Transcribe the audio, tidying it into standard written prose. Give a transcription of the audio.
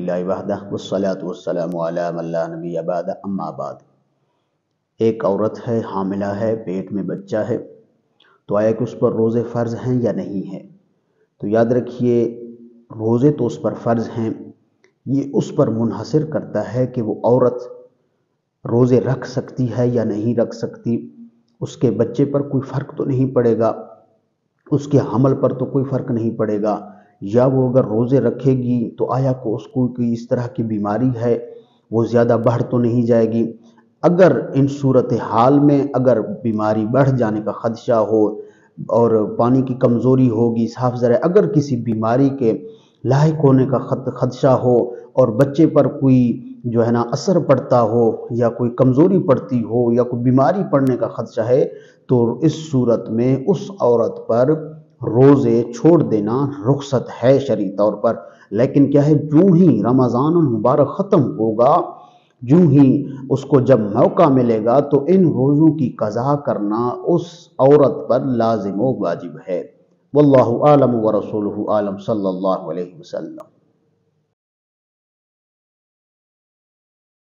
للہ وحدہ والصلاة والسلام علی من لا نبی بعد اما بعد۔ ایک عورت ہے، حاملہ ہے، پیٹ میں بچہ ہے، تو آیا کہ اس پر روزے فرض ہیں یا نہیں ہیں؟ تو یاد رکھیے، روزے تو اس پر فرض ہیں، یہ اس پر منحصر کرتا ہے کہ وہ عورت روزے رکھ سکتی ہے یا نہیں رکھ سکتی۔ اس کے بچے پر کوئی فرق تو نہیں پڑے گا، اس کے حمل پر تو کوئی فرق نہیں پڑے گا، یا وہ اگر روزے رکھے گی تو آیا کہ اس کو کوئی اس طرح کی بیماری ہے، وہ زیادہ بڑھ تو نہیں جائے گی۔ اگر ان صورتحال میں اگر بیماری بڑھ جانے کا خدشہ ہو اور پانی کی کمزوری ہوگی، صاف ذرا اگر کسی بیماری کے لاحق ہونے کا خدشہ ہو اور بچے پر کوئی اثر پڑتا ہو یا کوئی کمزوری پڑتی ہو یا کوئی بیماری پڑنے کا خدشہ ہے، تو اس صورت میں اس عورت پر روزے چھوڑ دینا رخصت ہے شرعی طور پر۔ لیکن کیا ہے، جو ہی رمضان المبارک ختم ہوگا، جو ہی اس کو جب موقع ملے گا تو ان روزوں کی قضا کرنا اس عورت پر لازم و واجب ہے۔ واللہ اعلم ورسولہ اعلم، صلی اللہ علیہ وسلم۔